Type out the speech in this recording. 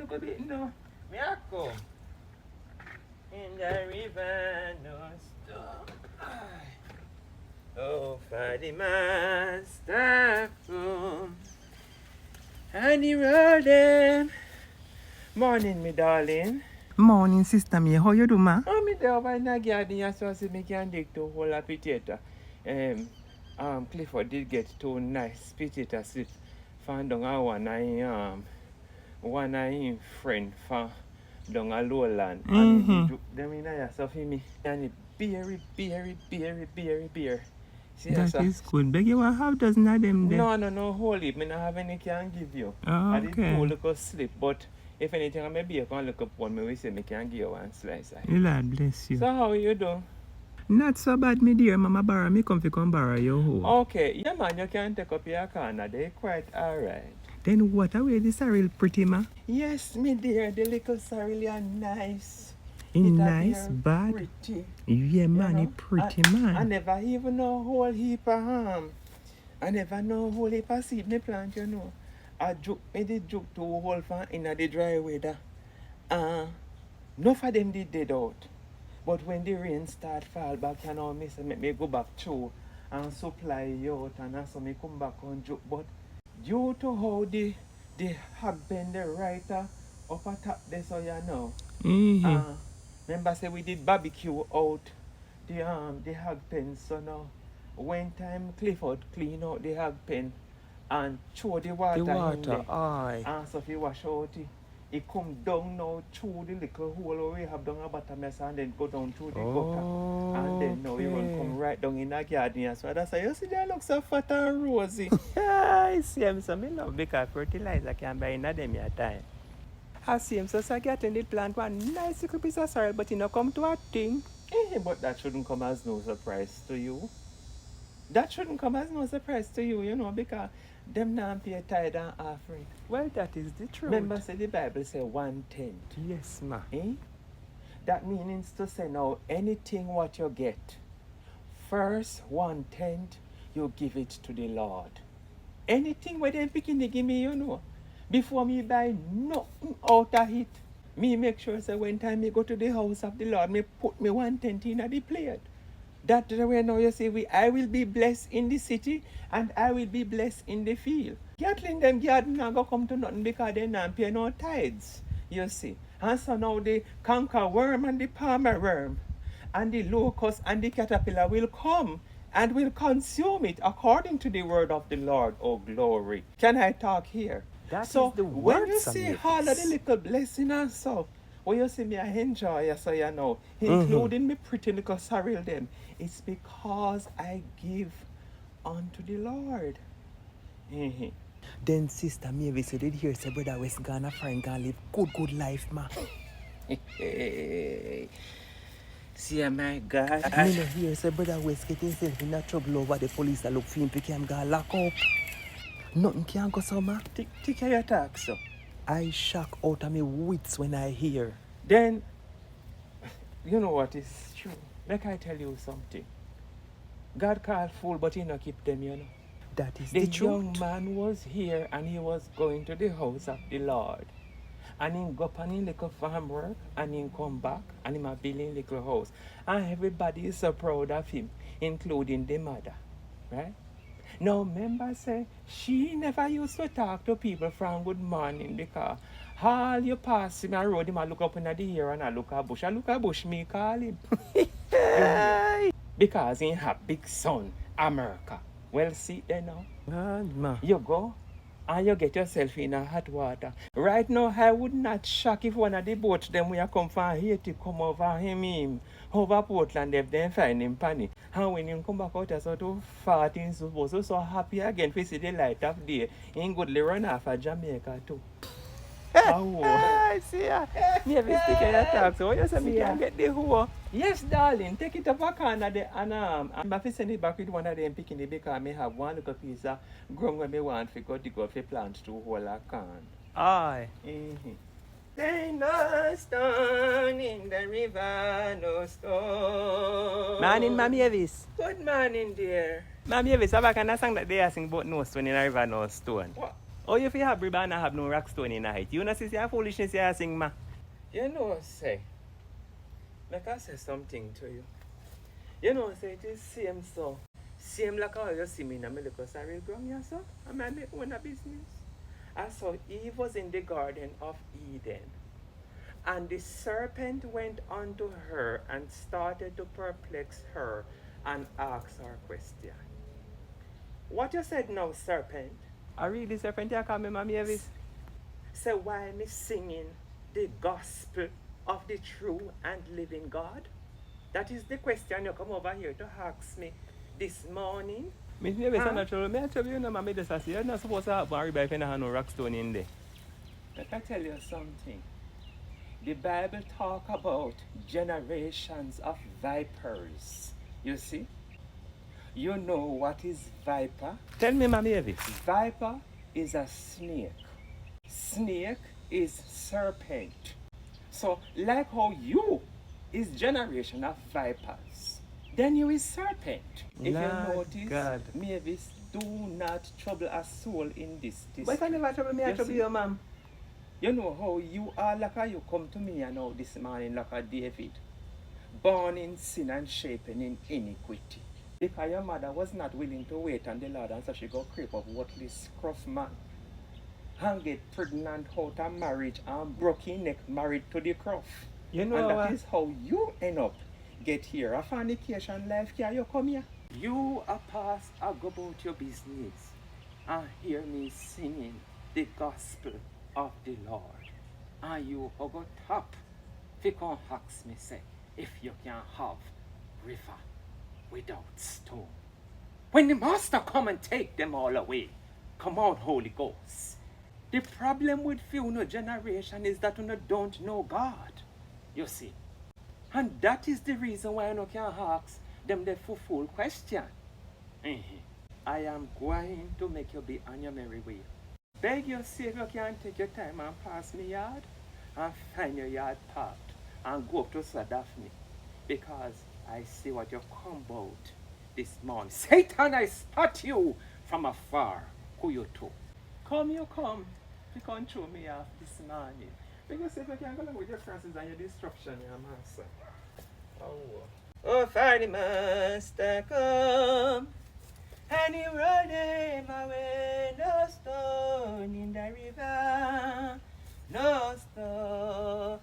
look a bit now. Me a come. In the river, no storm. Oh, for the master come. And he rolled them. Morning, me darling. Morning, sister me. How you do, ma? Oh, me there over in the garden, so I see me can dig to whole a potato. Clifford did get 2 nice potato slips. Found down a one of him friend from down a lowland. And he took them in here, so for me. And it beer. See, that is good. Beg you, have dozen of them there? No, hold it. Me not have any can give you. Oh, I did okay. 2 little slip, but if anything, I may be able to look up one, me will say me can give you 1 slice. Lord bless you. So how you do? Not so bad, me dear. Mama borrow me come borrow your home. Okay, yeah man, you can take up your corner. They're quite alright. Then what away the sorrel pretty, ma? Yes, me dear, the little sorrel are nice. Nice, bad. Pretty. Yeah, man, you pretty man. I never even know whole heap of I never know whole heap of seed me plant, you know. I joke me did joke to whole farm in the dry weather. Enough of them did dead out. But when the rain start fall back, you know, me say make me go back through and supply you out and so me come back on joke. But due to how the hog bend the writer up at top there, so you know. Remember say we did barbecue out the hog pen, so now when time Clifford clean out the hog pen and throw the water in there. Aye. And so if you wash out it come down now through the little hole we have down a bottom mess and then go down through the gutter. And then now you will come right down in the garden. So that's why you see they look so fat and rosy. I see them so me love because fertilizer can buy in them your time. I see him so I get in the plant one nice little piece of soil, but you know come to a thing. But that shouldn't come as no surprise to you. That shouldn't come as no surprise to you, you know, because them not pay tithe and offering. Well, that is the truth. Remember, say the Bible say 1/10. Yes, ma. That means to say now anything what you get, first 1/10 you give it to the Lord. Anything where they picking they give me, you know. Before me buy nothing out of it, me make sure say when time me go to the house of the Lord, me put me 1/10 in the plate. That way now you see I will be blessed in the city and I will be blessed in the field. Gatling them garden not go come to nothing because they not pay no tithes. You see. And so now the conquer worm and the palmer worm and the locust and the caterpillar will come and will consume it according to the word of the Lord. Oh glory. Can I talk here? That so is the when word you see all of the little blessing and so, when you see me I enjoy so you know, including me pretty little sorrel them, it's because I give unto the Lord. Then sister Mavis, you did hear say brother West gonna friend gonna live good life, ma. See my God. Me no hear say brother West get himself in a trouble over the police that look for him pick him go lock up. Nothing can go so, ma. Take your talk, so. I shock out of my wits when I hear. Then, you know what is true. Like I tell you something. God called fool, but he not keep them, you know. That is the truth. Young man was here and he was going to the house of the Lord. And he go up on his little farm work and he come back and he might build a little house. And everybody is so proud of him, including the mother. Right? Now, remember, say, she never used to talk to people from good morning because all you pass him a road, him a look up in the air and I look at bush. I look at bush, me call him. Because he have big son, America. Well, see there now. God, ma. You go and you get yourself in a hot water. Right now, I would not shock if one of the boats them we come from Haiti come over him over Portland if they find him panic. And when him come back out as sort of farting, so happy again to see the light of day. He goodly run off of Jamaica too. I see ya. Me have stick in your talk, so you say me can get the hoe. Yes, darling, take it up a corner there and I'm going to send it back with one of them picking it because I have one little piece of ground where I want to go for plant to hold a can. Aye. There no stone in the river, no stone. Morning, Mammy Evis. Good morning, dear. Mammy Evis, have a kind of song that they are sing about no stone in the river, no stone. What? Oh, you fi have ribbon and have no rock stone in the height. You know, see your foolishness you sing, ma. You know, say, make I say something to you. You know, say it is same so. Same like how you see me in a little sorry ground, yeah, so. I mean, me own a business. And so Eve was in the Garden of Eden. And the serpent went unto her and started to perplex her and ask her question. What you said now, serpent? I read the serpent you call me, Mammy Evis. Say why me singing the gospel of the true and living God? That is the question you come over here to ask me this morning. Miss Evis, I'm not sure. May I tell you, no, Mammy, this I say, you're not supposed to have one ribbon if you don't have no rock stone in there. Let me tell you something. The Bible talk about generations of vipers. You see? You know what is viper? Tell me, Mammy Evis. Viper is a snake. Snake is serpent. So like how you is generation of vipers, then you is serpent. If Lord you notice, God. Mavis, do not trouble a soul in this district. But I never trouble me, I You trouble see? you, ma'am. You know how you are like how you come to me and now this morning like a David, born in sin and shapen in iniquity. Because your mother was not willing to wait on the Lord, and so she go creep up worthless scruff man and get pregnant out of marriage and broke her neck married to the cruff. You know And that what? is how you end up get here. A fornication life, can you come here? You are past, I go about your business and hear me singing the gospel of the Lord. And you are go top. If you can ask me, say, if you can have river without stone. When the master come and take them all away, come out, Holy Ghost. The problem with few no generation is that you don't know God. You see. And that is the reason why you can ask them the full question. I am going to make you be on your merry way. Beg you, see if you can take your time and pass me yard and find your yard part and go up to Sir Daphne. Because I see what you come about this morning. Satan, I spot you from afar. Who you to? Come, you come. You can't throw me off this morning. Because if you can go along with your crosses and your destruction, your master. Oh, fire the master come. And he rolled him away, no stone in the river, no stone.